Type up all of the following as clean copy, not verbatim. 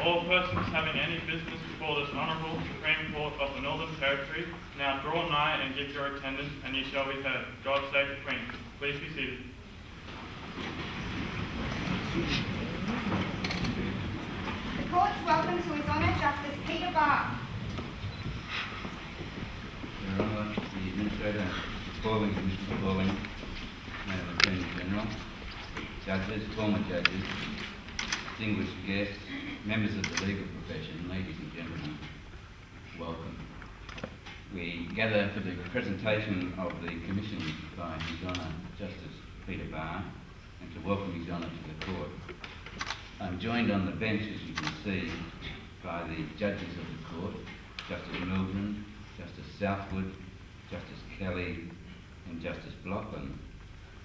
All persons having any business before this Honourable Supreme Court of the Northern Territory now draw nigh and give your attendance, and ye shall be heard. God save the Queen. Please be seated. The court's welcome to His Honour Justice Peter Barr. Your Honour, the Administrator, Choeng, Commissioner Lawrie, Madam Attorney General, judges, former judges, distinguished guests, members of the legal profession, ladies and gentlemen, welcome. We gather for the presentation of the Commission by His Honour Justice Peter Barr and to welcome His Honour to the Court. I'm joined on the bench, as you can see, by the judges of the Court, Justice Milgren, Justice Southwood, Justice Kelly and Justice Blockland.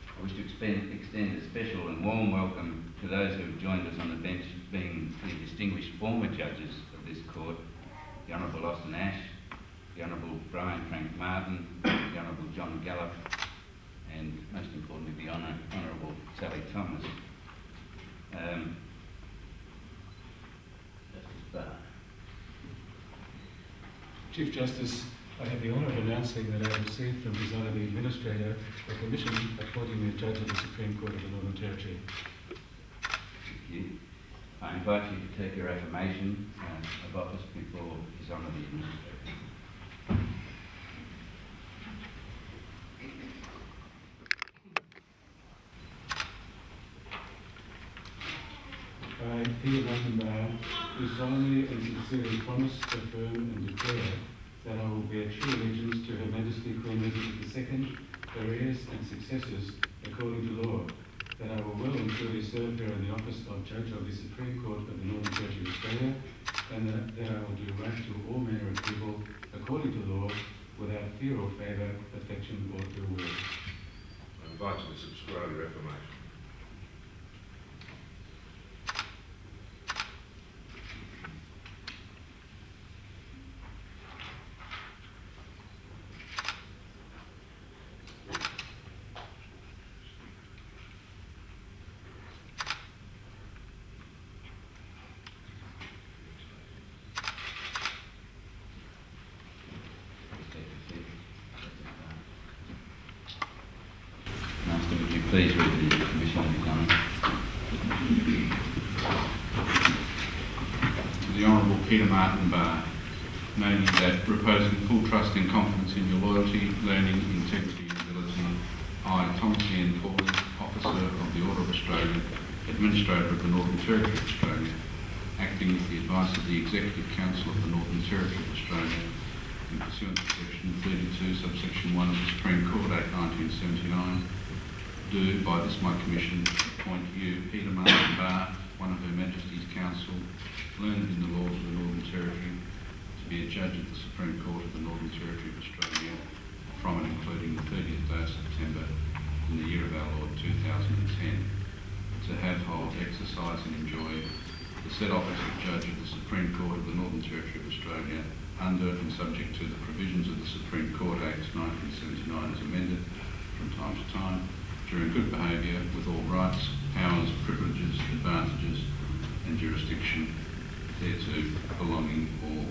I wish to extend a special and warm welcome to those who have joined us on the bench, being the distinguished former judges of this Court, the Honourable Austin Ash, the Honourable Brian Frank Martin, the Honourable John Gallup, and most importantly the Honourable Sally Thomas. Justice Barr. Chief Justice, I have the honour of announcing that I have received from His Honour the Administrator a commission appointing me a Judge of the Supreme Court of the Northern Territory. Thank you. I invite you to take your affirmation of office before His Honour the Administrator. I, Peter Barr, do solemnly and sincerely promise, affirm and declare that I will bear true allegiance to Her Majesty Queen Elizabeth II, her heirs and successors, according to law, that I will well and truly serve her in the office of Judge of the Supreme Court of the Northern Territory of Australia, and that I will do right to all manner of people, according to law, without fear or favour, affection or ill will. I invite you to subscribe your affirmation. Master, would you please read the Commission of His Honour? The Honourable Peter Martin Barr, knowing that reposing full trust and confidence in your loyalty, learning, integrity and ability, I, Thomas Ian Corley, Officer of the Order of Australia, Administrator of the Northern Territory of Australia, acting with the advice of the Executive Council of the Northern Territory of Australia, in pursuant to Section 32, subsection 1 of the Supreme Court Act 1979, do, by this my commission, appoint you, Peter Martin Barr, one of Her Majesty's Council, learned in the laws of the Northern Territory, to be a Judge of the Supreme Court of the Northern Territory of Australia, from and including the 30th day of September in the year of our Lord 2010, to have, hold, exercise and enjoy the said office of Judge of the Supreme Court of the Northern Territory of Australia, under and subject to the provisions of the Supreme Court Act 1979 as amended from time to time, during good behaviour, with all rights, powers, privileges, advantages and jurisdiction thereto belonging or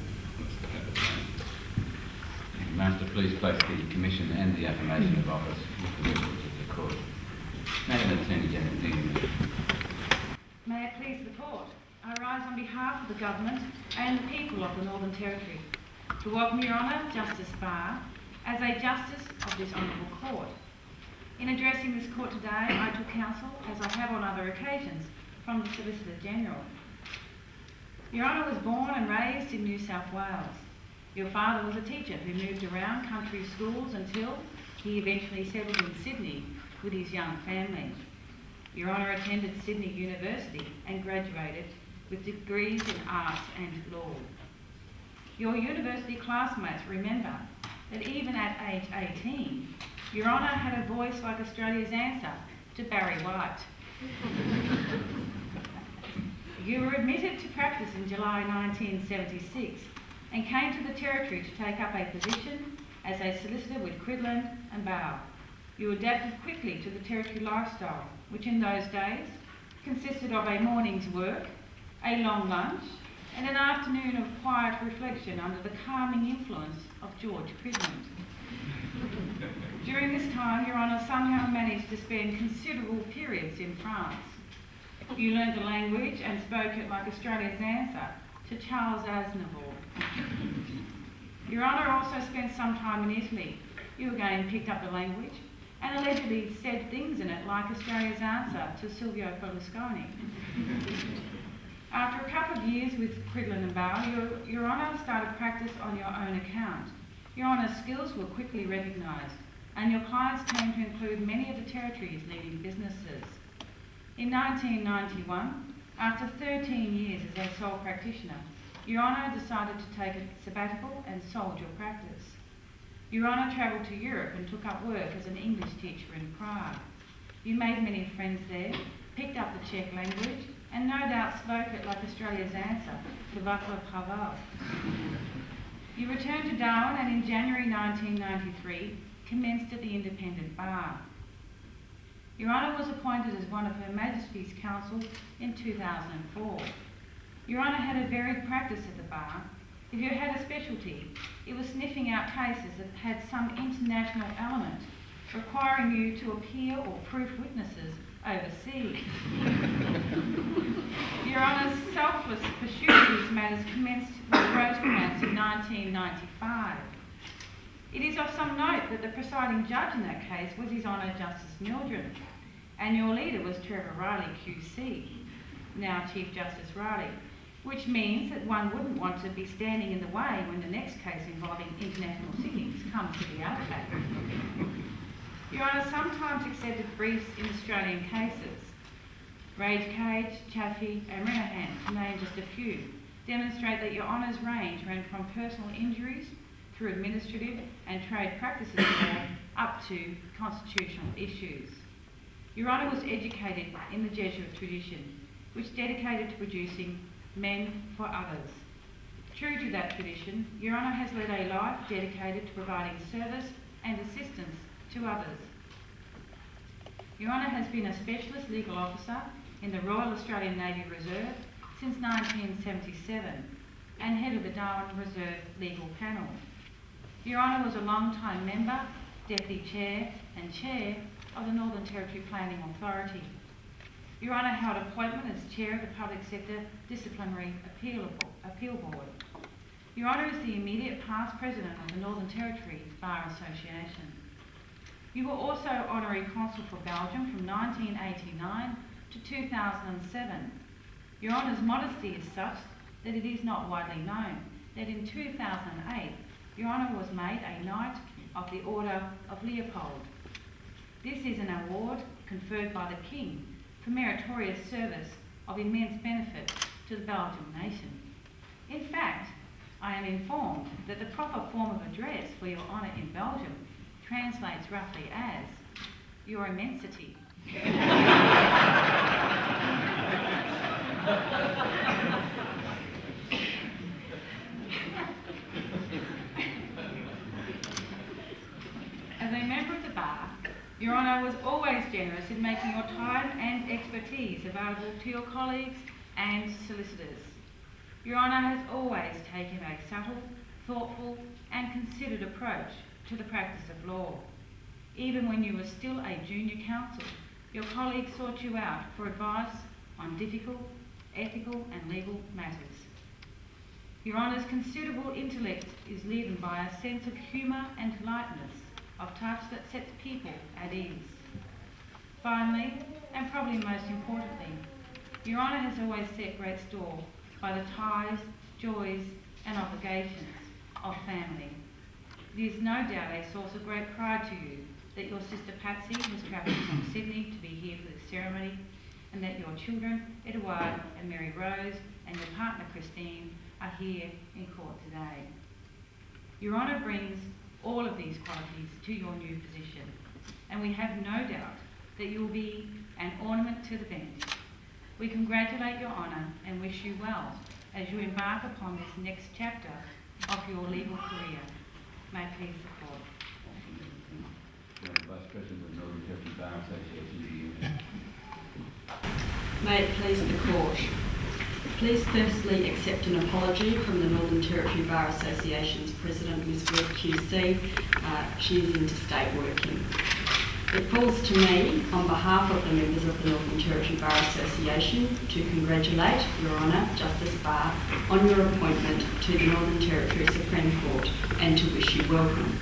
at the same. Master, please place the Commission and the affirmation of office with the records of the Court. Madam Attorney General Delia. May it please the Court, I rise on behalf of the Government and the people of the Northern Territory to welcome Your Honour Justice Barr as a Justice of this Honourable Court. In addressing this Court today, I took counsel, as I have on other occasions, from the Solicitor General. Your Honour was born and raised in New South Wales. Your father was a teacher who moved around country schools until he eventually settled in Sydney with his young family. Your Honour attended Sydney University and graduated with degrees in arts and law. Your university classmates remember that even at age 18, Your Honour had a voice like Australia's answer to Barry White. You were admitted to practice in July 1976 and came to the Territory to take up a position as a solicitor with Cridland and Barr. You adapted quickly to the Territory lifestyle, which in those days consisted of a morning's work, a long lunch, and an afternoon of quiet reflection under the calming influence of George Cridland. During this time, Your Honour somehow managed to spend considerable periods in France. You learnt the language and spoke it like Australia's answer to Charles Aznavour. Your Honour also spent some time in Italy. You again picked up the language and allegedly said things in it like Australia's answer to Silvio Berlusconi. After a couple of years with Cridland and Barr, Your Honour started practice on your own account. Your Honour's skills were quickly recognised, and your clients came to include many of the Territory's leading businesses. In 1991, after 13 years as their sole practitioner, Your Honour decided to take a sabbatical and sold your practice. Your Honour travelled to Europe and took up work as an English teacher in Prague. You made many friends there, picked up the Czech language, and no doubt spoke it like Australia's answer to Václav Havel. You returned to Darwin and in January 1993 commenced at the Independent Bar. Your Honour was appointed as one of Her Majesty's Counsel in 2004. Your Honour had a varied practice at the bar. If you had a specialty, it was sniffing out cases that had some international element, requiring you to appear or proof witnesses overseas. Your Honour's selfless pursuit of these matters commenced with Rosencrantz in 1995. It is of some note that the presiding judge in that case was His Honour Justice Mildred, and your leader was Trevor Riley QC, now Chief Justice Riley, which means that one wouldn't want to be standing in the way when the next case involving international sittings comes to the outback. Your Honour sometimes accepted briefs in Australian cases. Rage Cage, Chaffee and Renahan, to name just a few, demonstrate that Your Honour's range ran from personal injuries through administrative and trade practices up to constitutional issues. Your Honour was educated in the Jesuit tradition, which dedicated to producing men for others. True to that tradition, Your Honour has led a life dedicated to providing service and assistance to others. Your Honour has been a specialist legal officer in the Royal Australian Navy Reserve since 1977 and head of the Darwin Reserve Legal Panel. Your Honour was a long-time member, Deputy Chair and Chair of the Northern Territory Planning Authority. Your Honour held appointment as Chair of the Public Sector Disciplinary Appeal Board. Your Honour is the immediate past President of the Northern Territory Bar Association. You were also Honorary Consul for Belgium from 1989 to 2007. Your Honour's modesty is such that it is not widely known that in 2008, Your Honour was made a Knight of the Order of Leopold. This is an award conferred by the King for meritorious service of immense benefit to the Belgian nation. In fact, I am informed that the proper form of address for Your Honour in Belgium translates roughly as Your Immensity. As a member of the bar, Your Honour was always generous in making your time and expertise available to your colleagues and solicitors. Your Honour has always taken a subtle, thoughtful and considered approach to the practice of law. Even when you were still a junior counsel, your colleagues sought you out for advice on difficult, ethical and legal matters. Your Honour's considerable intellect is leavened by a sense of humour and lightness of touch that sets people at ease. Finally, and probably most importantly, Your Honour has always set great store by the ties, joys and obligations of family. It is no doubt a source of great pride to you that your sister Patsy has travelled from Sydney to be here for this ceremony, and that your children, Edward and Mary Rose, and your partner Christine, are here in court today. Your Honour brings all of these qualities to your new position, and we have no doubt that you will be an ornament to the bench. We congratulate Your Honour and wish you well as you embark upon this next chapter of your legal career. May I please the court. Vice President of the Northern Territory Bar Association. May it please the court. Please firstly accept an apology from the Northern Territory Bar Association's President, Ms. Work QC. She is interstate working. It falls to me, on behalf of the members of the Northern Territory Bar Association, to congratulate Your Honour, Justice Barr, on your appointment to the Northern Territory Supreme Court and to wish you welcome.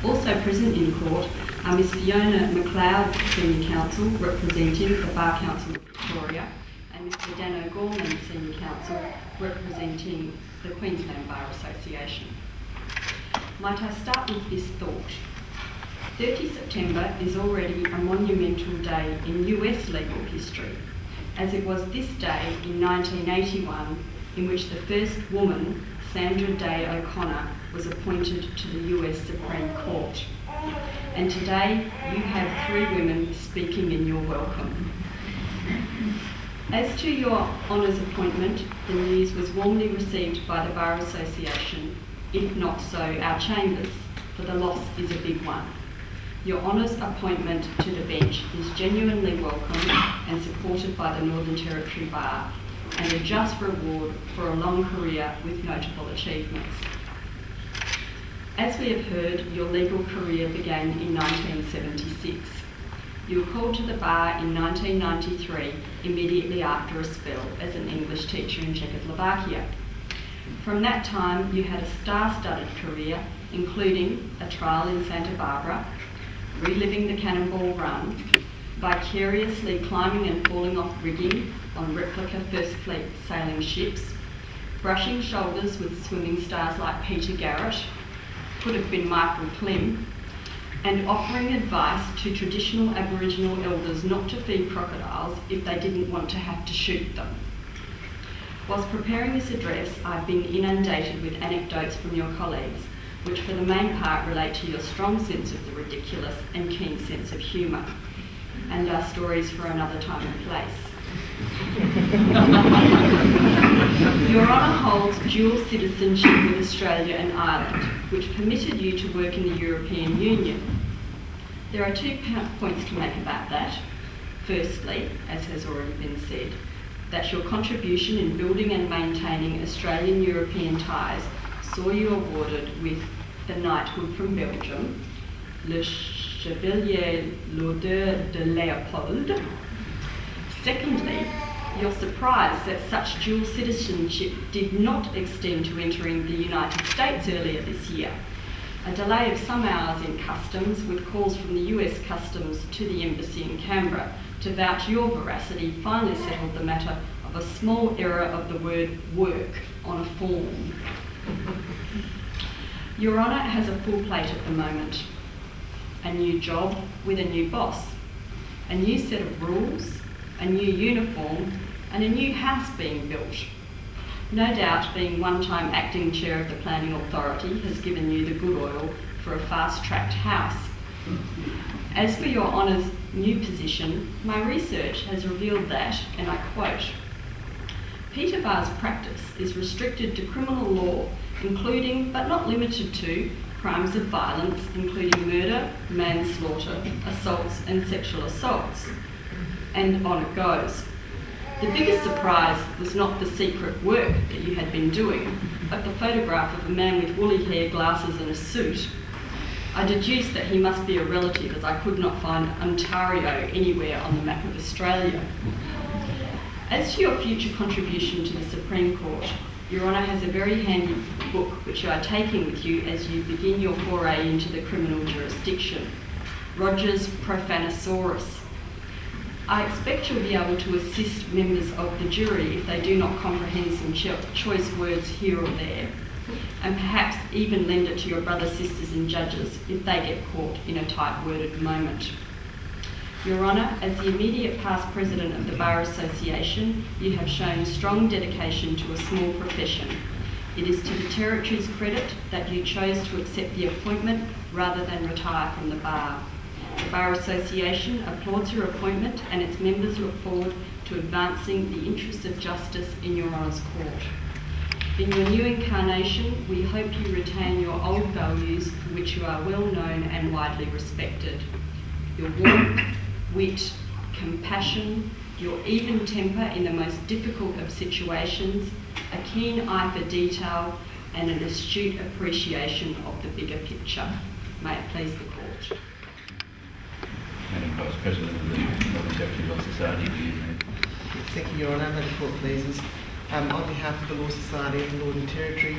Also present in court are Ms. Fiona McLeod, Senior Counsel, representing the Bar Council of Victoria, and Mr. Dan O'Gorman, Senior Counsel, representing the Queensland Bar Association. Might I start with this thought? 30 September is already a monumental day in US legal history, as it was this day in 1981 in which the first woman, Sandra Day O'Connor, was appointed to the US Supreme Court. And today you have 3 women speaking in your welcome. As to Your Honour's appointment, the news was warmly received by the Bar Association, if not so our chambers, for the loss is a big one. Your Honour's appointment to the bench is genuinely welcome and supported by the Northern Territory Bar, and a just reward for a long career with notable achievements. As we have heard, your legal career began in 1976. You were called to the bar in 1993, immediately after a spell as an English teacher in Czechoslovakia. From that time, you had a star-studded career, including a trial in Santa Barbara, reliving the Cannonball Run, vicariously climbing and falling off rigging on replica First Fleet sailing ships, brushing shoulders with swimming stars like Peter Garrett, could have been Michael Klim, and offering advice to traditional Aboriginal elders not to feed crocodiles if they didn't want to have to shoot them. Whilst preparing this address, I've been inundated with anecdotes from your colleagues, which for the main part relate to your strong sense of the ridiculous and keen sense of humour, and are stories for another time and place. Your Honour holds dual citizenship with Australia and Ireland, which permitted you to work in the European Union. There are 2 points to make about that. Firstly, as has already been said, that your contribution in building and maintaining Australian-European ties saw you awarded with the knighthood from Belgium, Le Chevalier L'Ordre de Léopold. Secondly, you're surprised that such dual citizenship did not extend to entering the United States earlier this year. A delay of some hours in customs, with calls from the US Customs to the embassy in Canberra to vouch your veracity, finally settled the matter of a small error of the word work on a form. Your Honour has a full plate at the moment. A new job with a new boss, a new set of rules, a new uniform, and a new house being built. No doubt being one-time acting chair of the planning authority has given you the good oil for a fast-tracked house. As for Your Honour's new position, my research has revealed that, and I quote, Peter Barr's practice is restricted to criminal law, including, but not limited to, crimes of violence, including murder, manslaughter, assaults and sexual assaults. And on it goes. The biggest surprise was not the secret work that you had been doing, but the photograph of a man with woolly hair, glasses and a suit. I deduced that he must be a relative, as I could not find Ontario anywhere on the map of Australia. As to your future contribution to the Supreme Court, Your Honour has a very handy book which you are taking with you as you begin your foray into the criminal jurisdiction, Rogers Profanosaurus. I expect you'll be able to assist members of the jury if they do not comprehend some choice words here or there, and perhaps even lend it to your brothers, sisters and judges if they get caught in a tight-worded moment. Your Honour, as the immediate past president of the Bar Association, you have shown strong dedication to a small profession. It is to the Territory's credit that you chose to accept the appointment rather than retire from the Bar. The Bar Association applauds your appointment and its members look forward to advancing the interests of justice in Your Honour's court. In your new incarnation, we hope you retain your old values for which you are well known and widely respected. Your warmth, wit, compassion, your even temper in the most difficult of situations, a keen eye for detail, and an astute appreciation of the bigger picture. May it please the Court. Madam Vice President of the Northern Territory Law Society, do you know? Thank you, Your Honour. Madam Court pleases. On behalf of the Law Society of the Northern Territory,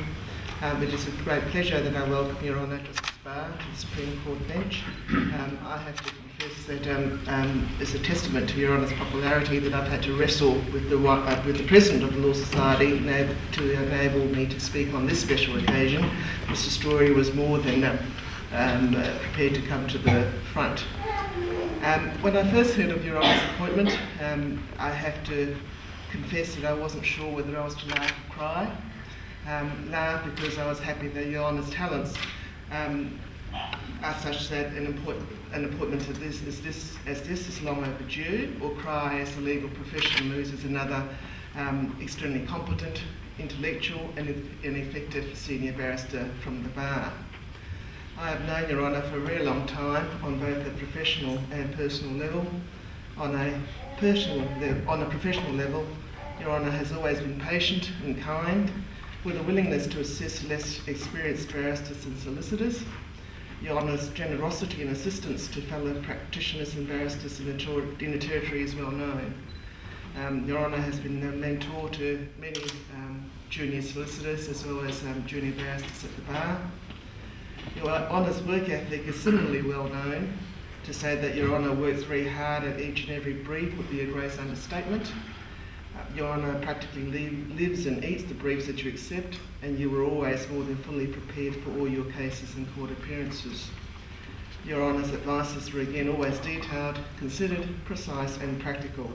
it is with great pleasure that I welcome Your Honour Justice Barr to the Supreme Court bench. I have to confess that it's a testament to Your Honour's popularity that I've had to wrestle with the President of the Law Society to enable me to speak on this special occasion. Mr. Story was more than prepared to come to the front. When I first heard of Your Honour's appointment, I have to confess that I wasn't sure whether I was to laugh or cry. Laugh because I was happy that Your Honour's talents are such that an appointment as this is long overdue, or cry as the legal profession loses another extremely competent, intellectual and effective senior barrister from the Bar. I have known Your Honour for a very long time on both a professional and personal level. On a professional level, Your Honour has always been patient and kind, with a willingness to assist less experienced barristers and solicitors. Your Honour's generosity and assistance to fellow practitioners and barristers in the Territory is well known. Your Honour has been a mentor to many junior solicitors as well as junior barristers at the Bar. Your Honour's work ethic is similarly well known. To say that Your Honour works very hard at each and every brief would be a gross understatement. Your Honour practically lives and eats the briefs that you accept, and you are always more than fully prepared for all your cases and court appearances. Your Honour's advices were again always detailed, considered, precise and practical.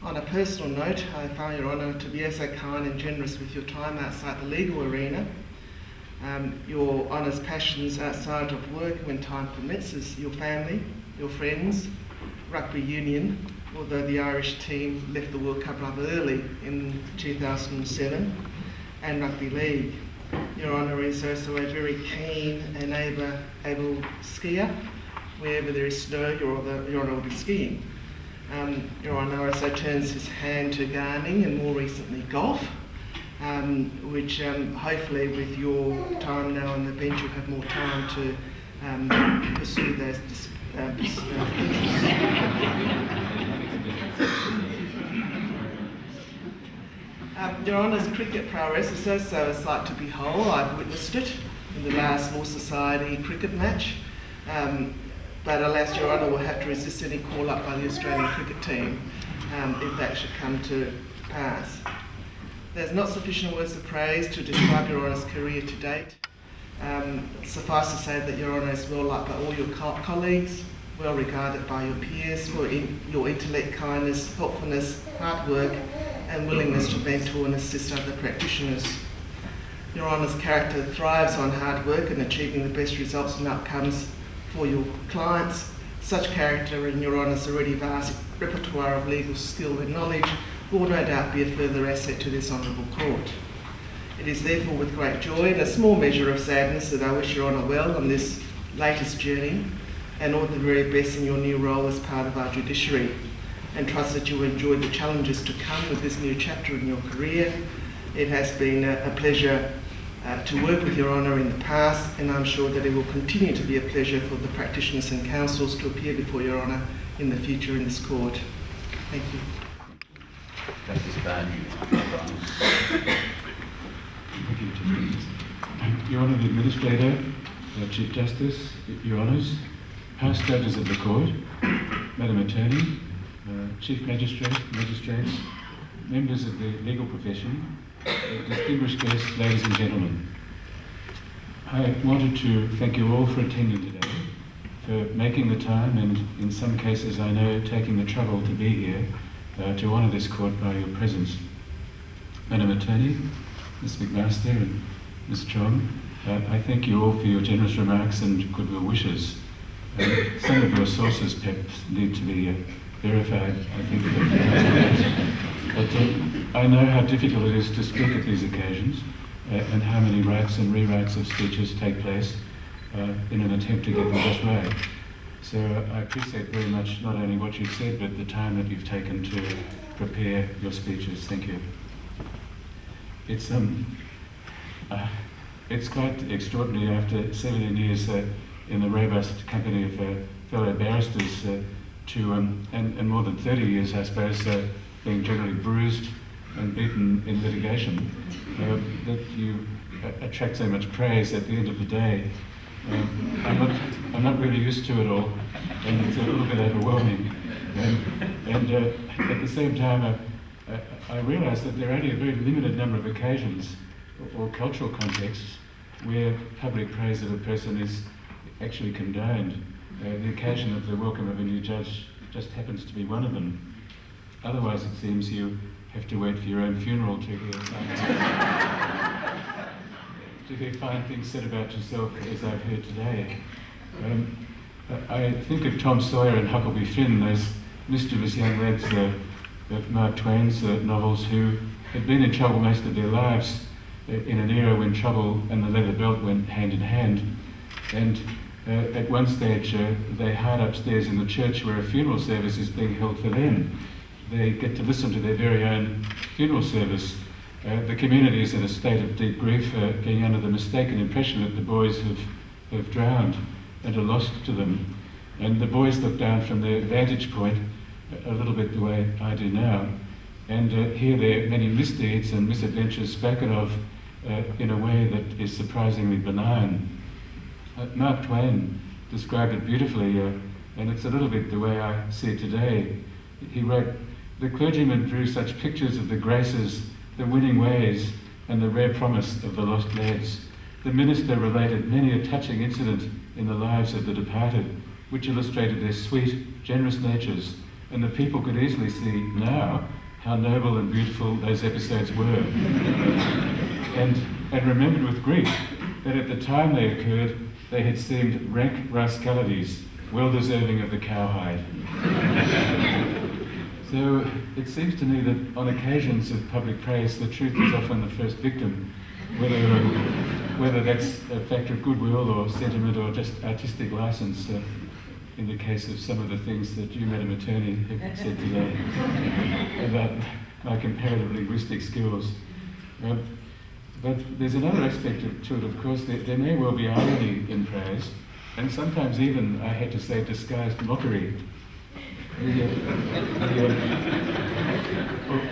On a personal note, I found Your Honour to be so kind and generous with your time outside the legal arena. Your Honour's passions outside of work when time permits is your family, your friends, rugby union, although the Irish team left the World Cup rather early in 2007, and rugby league. Your Honour is also a very keen and able skier. Wherever there is snow, Your Honour will be skiing. Your Honour also turns his hand to gardening and more recently golf. Which hopefully with your time now on the bench you'll have more time to pursue those interests. Your Honour's cricket prowess is also a sight to behold. I've witnessed it in the last Law Society cricket match, but alas Your Honour will have to resist any call up by the Australian cricket team if that should come to pass. There's not sufficient words of praise to describe Your Honour's career to date. Suffice to say that Your Honour is well liked by all your colleagues, well regarded by your peers for your intellect, kindness, helpfulness, hard work and willingness to mentor and assist other practitioners. Your Honour's character thrives on hard work and achieving the best results and outcomes for your clients. Such character and Your Honour's already vast repertoire of legal skill and knowledge will no doubt be a further asset to this Honourable Court. It is therefore with great joy and a small measure of sadness that I wish Your Honour well on this latest journey and all the very best in your new role as part of our judiciary, and trust that you will enjoy the challenges to come with this new chapter in your career. It has been a pleasure to work with Your Honour in the past, and I'm sure that it will continue to be a pleasure for the practitioners and counsels to appear before Your Honour in the future in this court. Thank you. Justice Barr. Thank you, Chief. Your Honour, the Administrator, Chief Justice, Your Honours, past judges of the Court, Madam Attorney, Chief Magistrate, Magistrates, members of the legal profession, distinguished guests, ladies and gentlemen. I wanted to thank you all for attending today, for making the time and, in some cases, I know, taking the trouble to be here to honour this court by your presence. Madam Attorney, Ms McMaster and Ms Choeng, I thank you all for your generous remarks and goodwill wishes. Some of your sources perhaps need to be verified, I think. But I know how difficult it is to speak at these occasions and how many writes and rewrites of speeches take place in an attempt to get them just right. So I appreciate very much not only what you've said, but the time that you've taken to prepare your speeches. Thank you. It's quite extraordinary after 17 years in the robust company of fellow barristers and more than 30 years, I suppose, being generally bruised and beaten in litigation, that you attract so much praise at the end of the day. I'm not really used to it all, and it's a little bit overwhelming. And at the same time, I realise that there are only a very limited number of occasions or cultural contexts where public praise of a person is actually condoned. The occasion of the welcome of a new judge just happens to be one of them. Otherwise, it seems you have to wait for your own funeral to hear fine things said about yourself, as I've heard today. I think of Tom Sawyer and Huckleberry Finn, those mischievous young lads of Mark Twain's novels who had been in trouble most of their lives in an era when trouble and the leather belt went hand in hand. And at one stage, they hide upstairs in the church where a funeral service is being held for them. They get to listen to their very own funeral service. The community is in a state of deep grief, getting under the mistaken impression that the boys have drowned and are lost to them. And the boys look down from their vantage point, a little bit the way I do now, and hear their many misdeeds and misadventures spoken of in a way that is surprisingly benign. Mark Twain described it beautifully, and it's a little bit the way I see it today. He wrote, "The clergyman drew such pictures of the graces, the winning ways, and the rare promise of the lost lads. The minister related many a touching incident in the lives of the departed, which illustrated their sweet, generous natures, and the people could easily see now how noble and beautiful those episodes were, and remembered with grief that at the time they occurred, they had seemed rank rascalities, well deserving of the cowhide." So it seems to me that on occasions of public praise, the truth is often the first victim, whether that's a factor of goodwill or sentiment or just artistic license, in the case of some of the things that you, Madam Attorney, have said today about my comparative linguistic skills. But there's another aspect to it, of course. There may well be irony in praise, and sometimes even, I had to say, disguised mockery.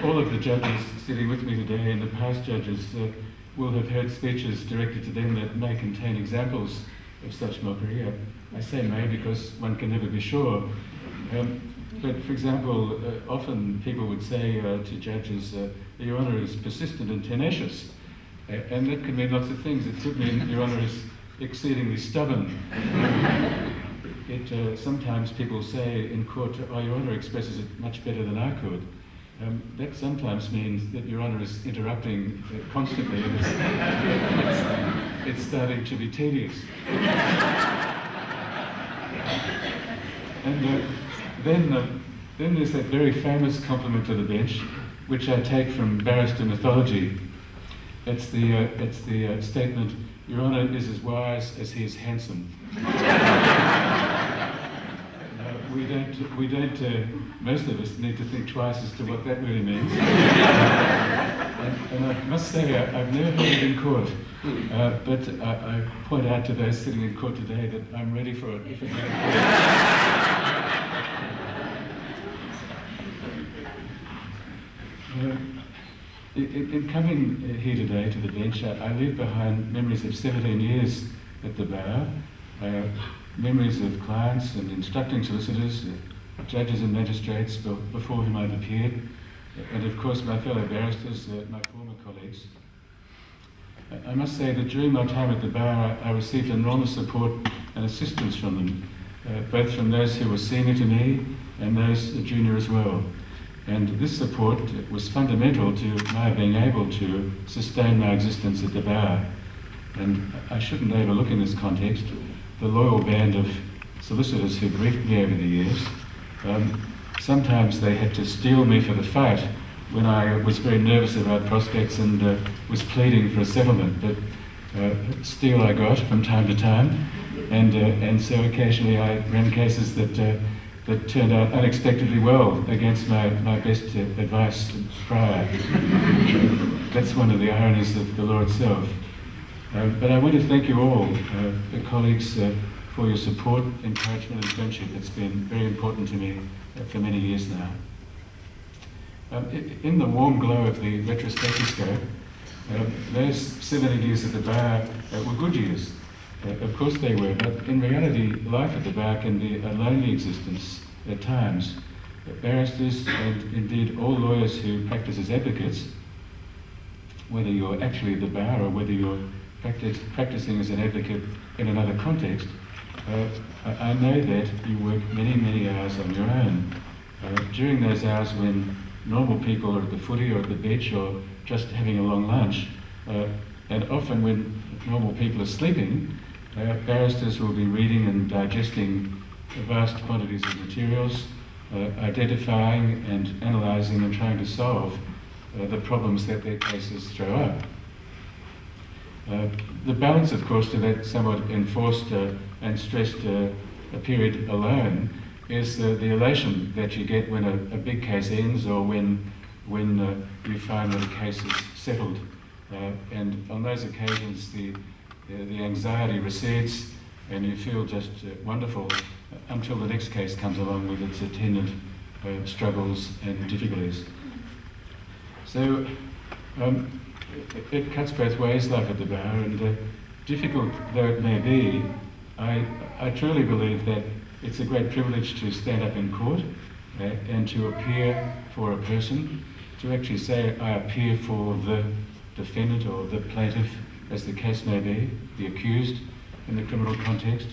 All of the judges sitting with me today and the past judges will have heard speeches directed to them that may contain examples of such mockery. I say may because one can never be sure. But for example, often people would say to judges, "Your Honour is persistent and tenacious." And that could mean lots of things. It could mean Your Honour is exceedingly stubborn. Sometimes people say in court, "Oh, Your Honour expresses it much better than I could." That sometimes means that Your Honour is interrupting constantly, and it's starting to be tedious. And then there's that very famous compliment to the bench, which I take from barrister mythology. It's the statement, "Your Honour is as wise as he is handsome." We don't. Most of us need to think twice as to what that really means. And I must say, I've never heard it in court, but I point out to those sitting in court today that I'm ready for it if it in coming here today to the bench, I leave behind memories of 17 years at the bar, memories of clients and instructing solicitors, judges and magistrates before whom I've appeared, and of course my fellow barristers, my former colleagues. I must say that during my time at the bar, I received enormous support and assistance from them, both from those who were senior to me and those junior as well. And this support was fundamental to my being able to sustain my existence at the bar. And I shouldn't overlook in this context the loyal band of solicitors who briefed me over the years. Sometimes they had to steel me for the fight when I was very nervous about prospects and was pleading for a settlement. But steel I got from time to time, and so occasionally I ran cases that turned out unexpectedly well against my best advice prior. That's one of the ironies of the law itself. But I want to thank you all, the colleagues, for your support, encouragement and friendship. It's been very important to me for many years now. In the warm glow of the retrospectoscope, those 70 years at the bar were good years. Of course they were, but in reality, life at the bar can be a lonely existence at times. Barristers, and indeed all lawyers who practice as advocates, whether you're actually at the bar or whether you're practicing as an advocate in another context, I know that you work many, many hours on your own. During those hours when normal people are at the footy or at the beach or just having a long lunch, and often when normal people are sleeping, barristers will be reading and digesting vast quantities of materials, identifying and analysing and trying to solve the problems that their cases throw up. The balance, of course, to that somewhat enforced and stressed period alone is the elation that you get when a big case ends or when you find that a case is settled. And on those occasions, the anxiety recedes and you feel just wonderful until the next case comes along with its attendant struggles and difficulties. So it cuts both ways, life at the bar, and difficult though it may be, I truly believe that it's a great privilege to stand up in court and to appear for a person, to actually say I appear for the defendant or the plaintiff, as the case may be, the accused in the criminal context,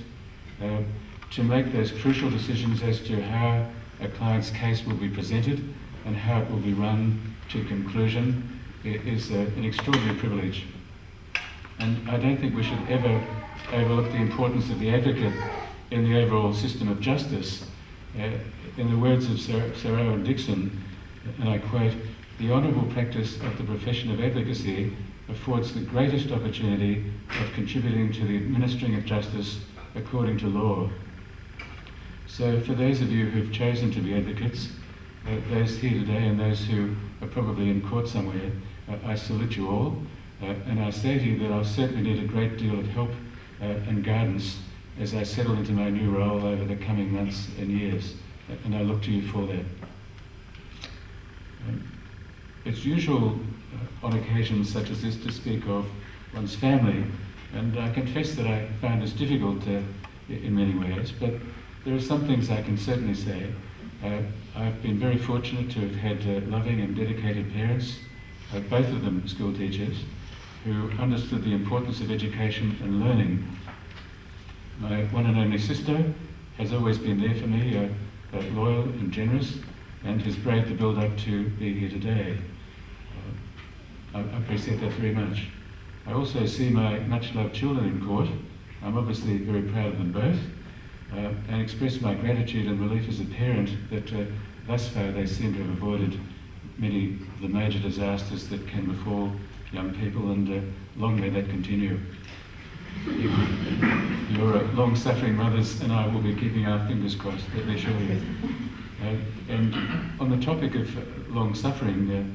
to make those crucial decisions as to how a client's case will be presented and how it will be run to conclusion is an extraordinary privilege. And I don't think we should ever overlook the importance of the advocate in the overall system of justice. In the words of Sir Owen Dixon, and I quote, "The honourable practice of the profession of advocacy affords the greatest opportunity of contributing to the administering of justice according to law." So for those of you who've chosen to be advocates, those here today and those who are probably in court somewhere, I salute you all, and I say to you that I'll certainly need a great deal of help and guidance as I settle into my new role over the coming months and years, and I look to you for that. It's usual on occasions such as this to speak of one's family, and I confess that I find this difficult in many ways, but there are some things I can certainly say. I've been very fortunate to have had loving and dedicated parents, both of them school teachers, who understood the importance of education and learning. My one and only sister has always been there for me, loyal and generous, and has braved the build-up to be here today. I appreciate that very much. I also see my much-loved children in court. I'm obviously very proud of them both, and express my gratitude and relief as a parent that thus far they seem to have avoided many of the major disasters that can befall young people, and long may that continue. Your long-suffering mothers and I will be keeping our fingers crossed, let me assure you. And on the topic of long-suffering,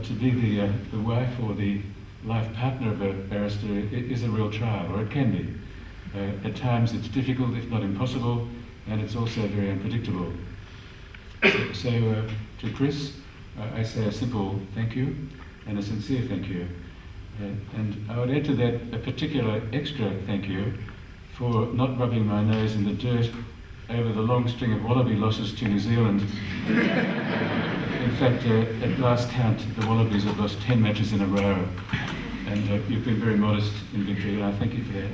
to be the wife or the life partner of a barrister is a real trial, or it can be. At times it's difficult, if not impossible, and it's also very unpredictable. So to Chris, I say a simple thank you and a sincere thank you. And I would add to that a particular extra thank you for not rubbing my nose in the dirt over the long string of Wallaby losses to New Zealand. In fact, at last count, the Wallabies have lost 10 matches in a row, and you've been very modest in victory, and I thank you for that.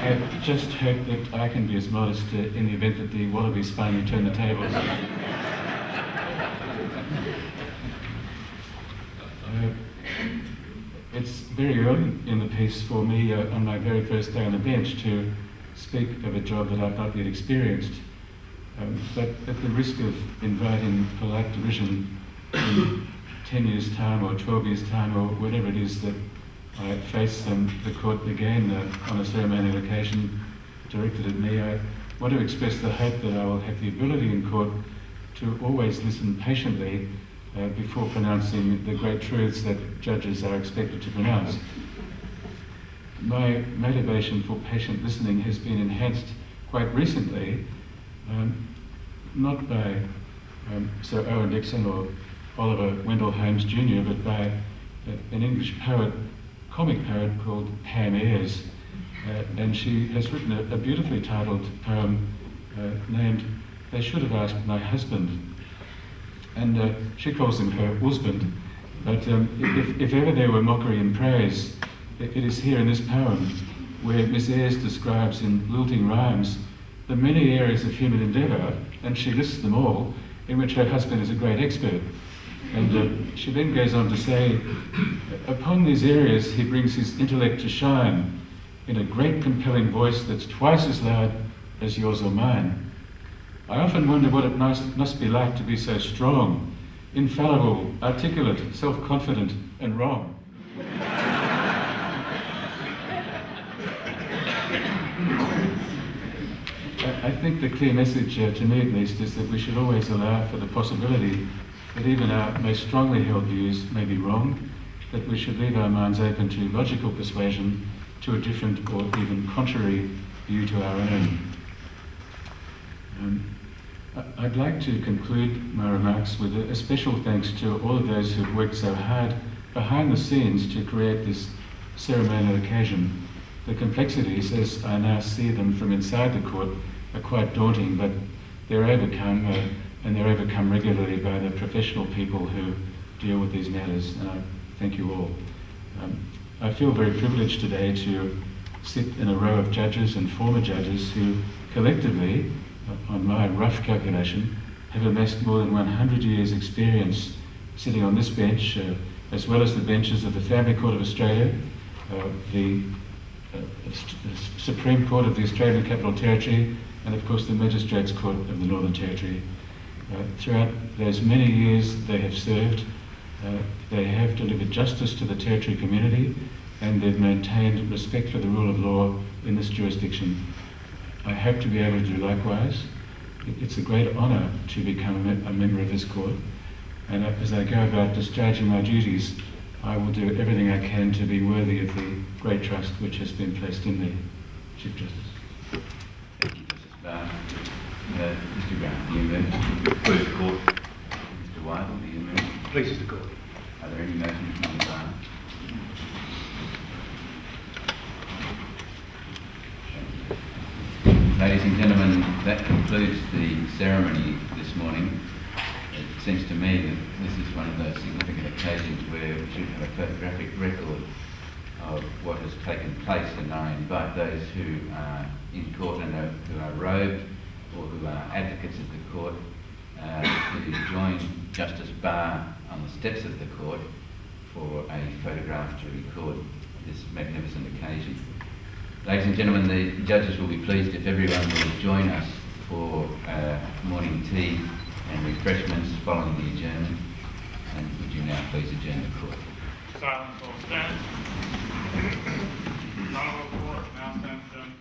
I just hope that I can be as modest in the event that the Wallabies finally turn the tables. It's very early in the piece for me on my very first day on the bench to speak of a job that I've not yet experienced, but at the risk of inviting polite derision in 10 years' time or 12 years' time or whatever it is that I face the court again on a ceremonial occasion directed at me. I want to express the hope that I will have the ability in court to always listen patiently before pronouncing the great truths that judges are expected to pronounce. My motivation for patient listening has been enhanced quite recently, not by Sir Owen Dixon or Oliver Wendell Holmes Jr., but by an English poet, comic poet called Pam Ayres, and she has written a beautifully titled poem named "They Should Have Asked My Husband," and she calls him her husband, but if ever there were mockery and praise, it is here in this poem, where Miss Ayres describes in lilting rhymes the many areas of human endeavour, and she lists them all, in which her husband is a great expert. And she then goes on to say, upon these areas he brings his intellect to shine in a great compelling voice that's twice as loud as yours or mine. I often wonder what it must be like to be so strong, infallible, articulate, self-confident and wrong. I think the clear message, to me at least, is that we should always allow for the possibility that even our most strongly held views may be wrong, that we should leave our minds open to logical persuasion, to a different or even contrary view to our own. I'd like to conclude my remarks with a special thanks to all of those who've worked so hard behind the scenes to create this ceremonial occasion. The complexities, as I now see them from inside the court, are quite daunting, but they're overcome, and they're overcome regularly by the professional people who deal with these matters, and I thank you all. I feel very privileged today to sit in a row of judges and former judges who collectively, on my rough calculation, have amassed more than 100 years' experience sitting on this bench, as well as the benches of the Family Court of Australia, the Supreme Court of the Australian Capital Territory, and of course the Magistrates Court of the Northern Territory. Throughout those many years they have served, they have delivered justice to the Territory community, and they've maintained respect for the rule of law in this jurisdiction. I hope to be able to do likewise. It's a great honour to become a member of this court, and as I go about discharging my duties, I will do everything I can to be worthy of the great trust which has been placed in me. Chief Justice. Thank you, Justice Barr. Mr. Brown, do you move? Please, the court. Mr. Weigel, do you move? Please, the court. Are there any motions from the Barr? Ladies and gentlemen, that concludes the ceremony this morning. It seems to me that this is one of those significant occasions where we should have a photographic record of what has taken place, and I invite those who are in court and who are robed or who are advocates of the court to join Justice Barr on the steps of the court for a photograph to record this magnificent occasion. Ladies and gentlemen, the judges will be pleased if everyone will join us for morning tea and refreshments following the adjournment. And would you now please adjourn the court? Silence all stand. Honorable court now stands adjourned.